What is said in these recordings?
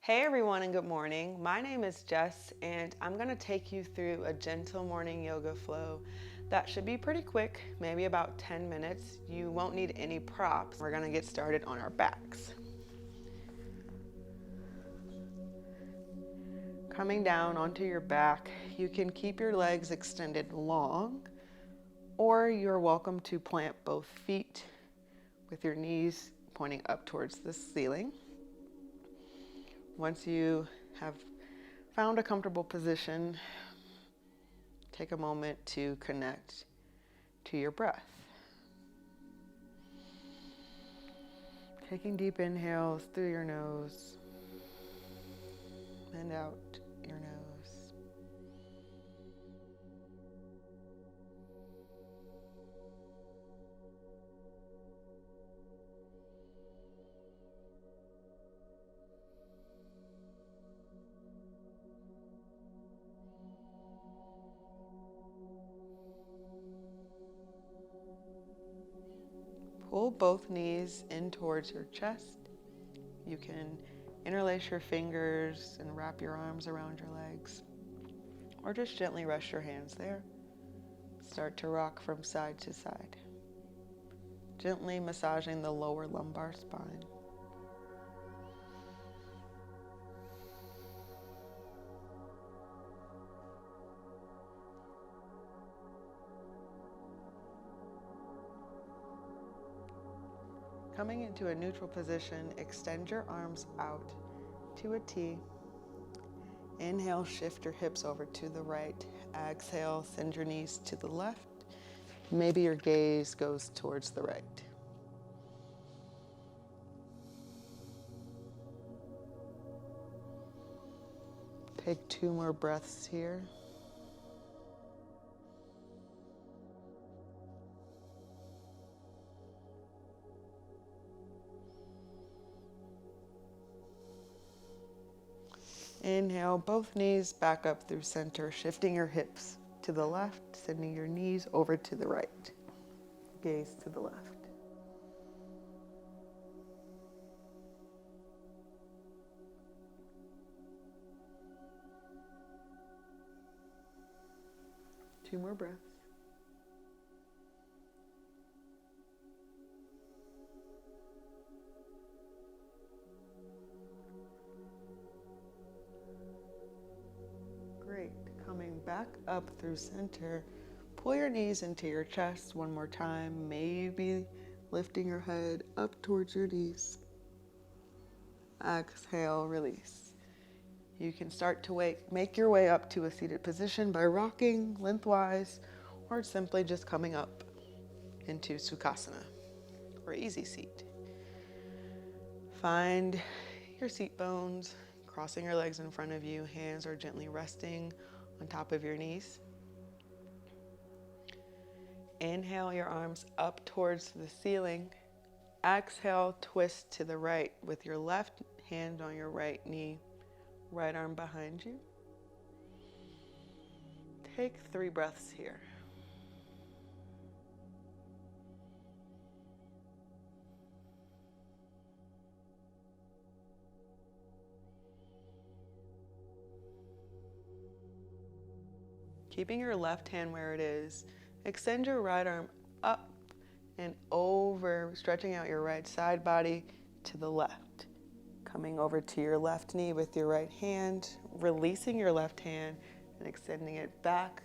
Hey everyone and good morning. My name is Jess and I'm going to take you through a gentle morning yoga flow that should be pretty quick, maybe about 10 minutes. You won't need any props. We're going to get started on our backs. Coming down onto your back, you can keep your legs extended long, or you're welcome to plant both feet with your knees pointing up towards the ceiling. Once you have found a comfortable position, take a moment to connect to your breath. Taking deep inhales through your nose and out your nose. Pull both knees in towards your chest. You can interlace your fingers and wrap your arms around your legs, or just gently rest your hands there. Start to rock from side to side, gently massaging the lower lumbar spine. Coming into a neutral position, extend your arms out to a T. Inhale, shift your hips over to the right. Exhale, send your knees to the left. Maybe your gaze goes towards the right. Take 2 more breaths here. Inhale, both knees back up through center, shifting your hips to the left, sending your knees over to the right. Gaze to the left. Two more breaths. Great. Coming back up through center, pull your knees into your chest one more time, maybe lifting your head up towards your knees. Exhale, release. You can start to make your way up to a seated position by rocking lengthwise or simply just coming up into Sukhasana or easy seat. Find your seat bones, crossing your legs in front of you, hands are gently resting on top of your knees. Inhale your arms up towards the ceiling. Exhale, twist to the right with your left hand on your right knee, right arm behind you. Take 3 breaths here. Keeping your left hand where it is, extend your right arm up and over, stretching out your right side body to the left. Coming over to your left knee with your right hand, releasing your left hand and extending it back,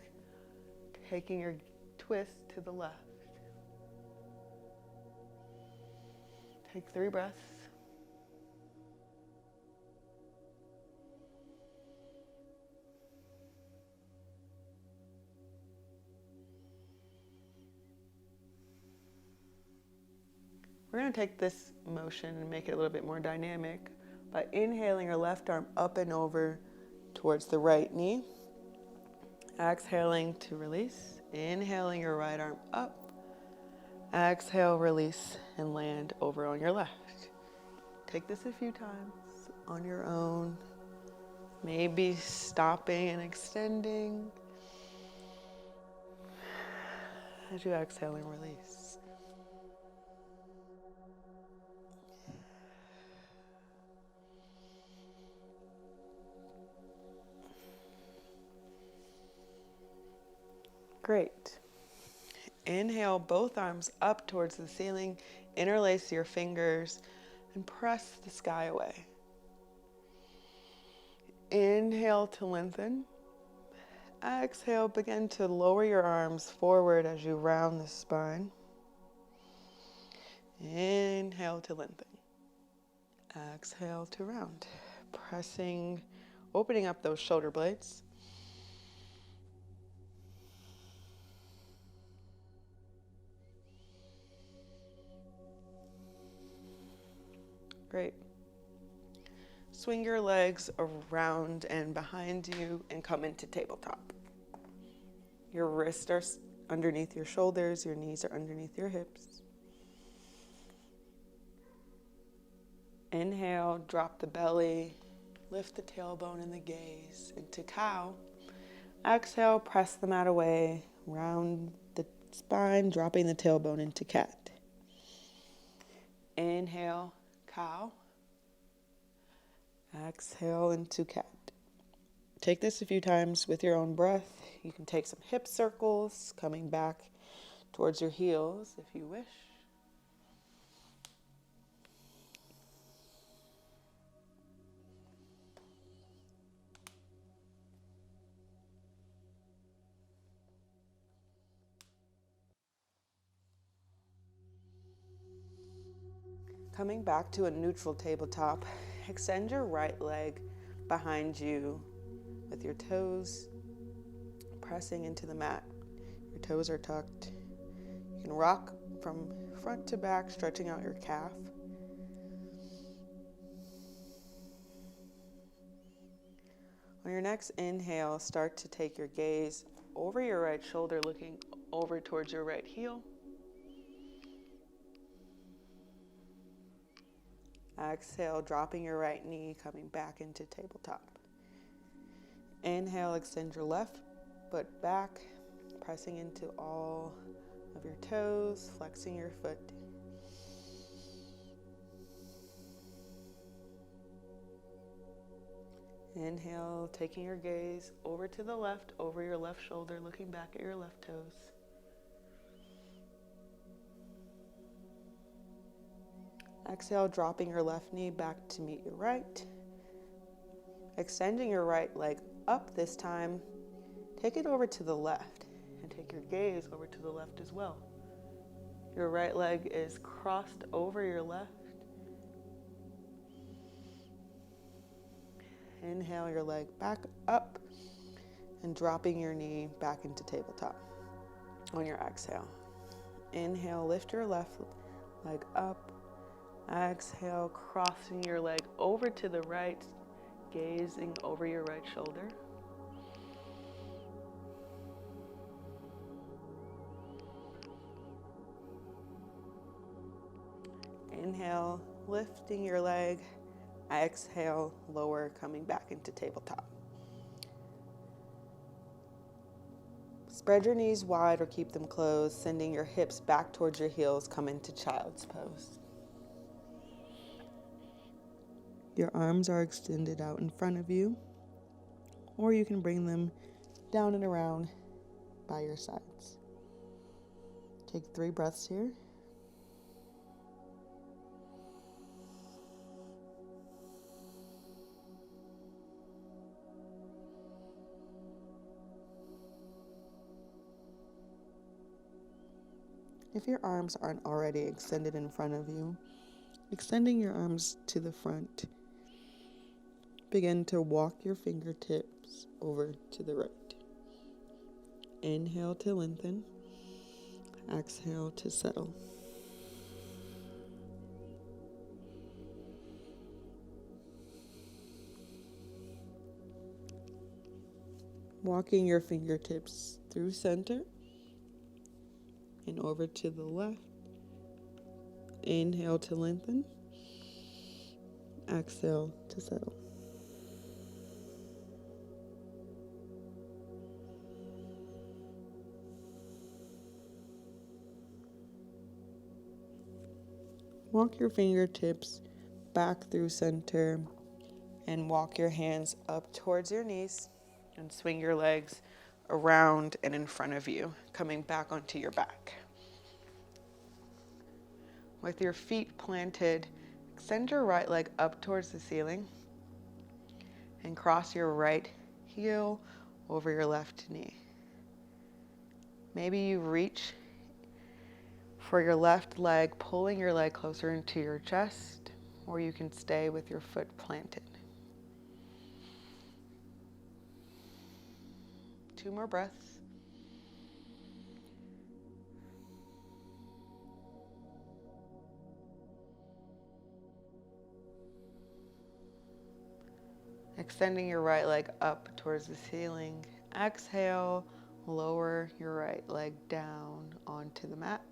taking your twist to the left. Take 3 breaths. We're going to take this motion and make it a little bit more dynamic by inhaling your left arm up and over towards the right knee. Exhaling to release. Inhaling your right arm up. Exhale, release, and land over on your left. Take this a few times on your own. Maybe stopping and extending as you exhale and release. Great. Inhale, both arms up towards the ceiling. Interlace your fingers and press the sky away. Inhale to lengthen. Exhale, begin to lower your arms forward as you round the spine. Inhale to lengthen. Exhale to round. Pressing, opening up those shoulder blades. Great. Swing your legs around and behind you and come into tabletop. Your wrists are underneath your shoulders, your knees are underneath your hips. Inhale, drop the belly, lift the tailbone and the gaze into cow. Exhale, press the mat away, round the spine, dropping the tailbone into cat. Inhale, cow. Exhale into cat. Take this a few times with your own breath. You can take some hip circles, coming back towards your heels if you wish. Coming back to a neutral tabletop, extend your right leg behind you with your toes pressing into the mat. Your toes are tucked. You can rock from front to back, stretching out your calf. On your next inhale, start to take your gaze over your right shoulder, looking over towards your right heel. Exhale, dropping your right knee, coming back into tabletop. Inhale, extend your left foot back, pressing into all of your toes, flexing your foot. Inhale, taking your gaze over to the left, over your left shoulder, looking back at your left toes. Exhale, dropping your left knee back to meet your right. Extending your right leg up this time. Take it over to the left and take your gaze over to the left as well. Your right leg is crossed over your left. Inhale your leg back up and dropping your knee back into tabletop on your exhale. Inhale, lift your left leg up. Exhale, crossing your leg over to the right, gazing over your right shoulder. Inhale, lifting your leg. Exhale, lower, coming back into tabletop. Spread your knees wide or keep them closed, sending your hips back towards your heels. Come into child's pose. Your arms are extended out in front of you, or you can bring them down and around by your sides. Take 3 breaths here. If your arms aren't already extended in front of you, extending your arms to the front, begin to walk your fingertips over to the right. Inhale to lengthen. Exhale to settle. Walking your fingertips through center and over to the left. Inhale to lengthen. Exhale to settle. Walk your fingertips back through center and walk your hands up towards your knees and swing your legs around and in front of you, coming back onto your back. With your feet planted, extend your right leg up towards the ceiling and cross your right heel over your left knee. Maybe you reach for your left leg, pulling your leg closer into your chest, or you can stay with your foot planted. 2 more breaths. Extending your right leg up towards the ceiling. Exhale, lower your right leg down onto the mat.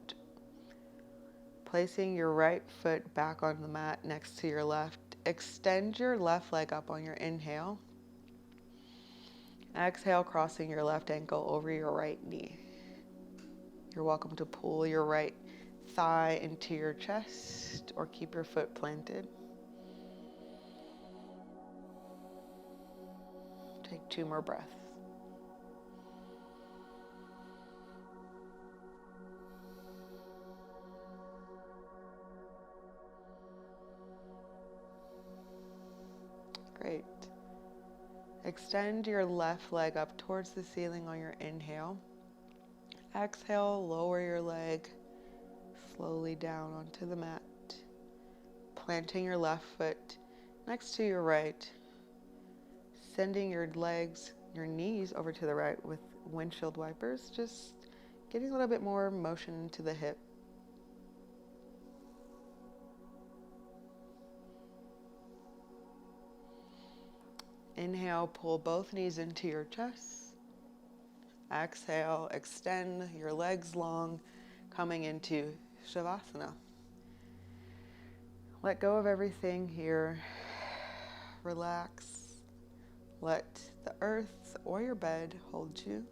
Placing your right foot back on the mat next to your left. Extend your left leg up on your inhale. Exhale, crossing your left ankle over your right knee. You're welcome to pull your right thigh into your chest or keep your foot planted. Take 2 more breaths. Great. Extend your left leg up towards the ceiling on your inhale. Exhale, lower your leg slowly down onto the mat. Planting your left foot next to your right. Sending your legs, your knees over to the right with windshield wipers. Just getting a little bit more motion into the hip. Inhale, pull both knees into your chest. Exhale, extend your legs long, coming into Shavasana. Let go of everything here. Relax. Let the earth or your bed hold you.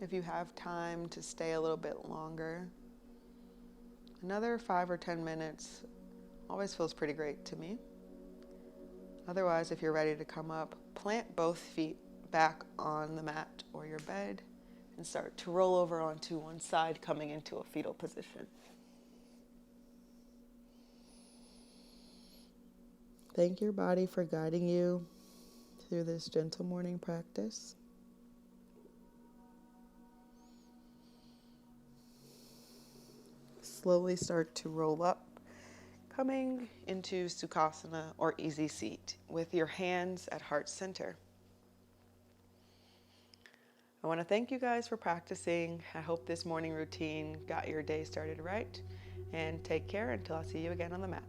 If you have time to stay a little bit longer, another 5 or 10 minutes always feels pretty great to me. Otherwise, if you're ready to come up, plant both feet back on the mat or your bed and start to roll over onto one side, coming into a fetal position. Thank your body for guiding you through this gentle morning practice. Slowly start to roll up, coming into Sukhasana or easy seat with your hands at heart center. I want to thank you guys for practicing. I hope this morning routine got your day started right. And take care until I see you again on the mat.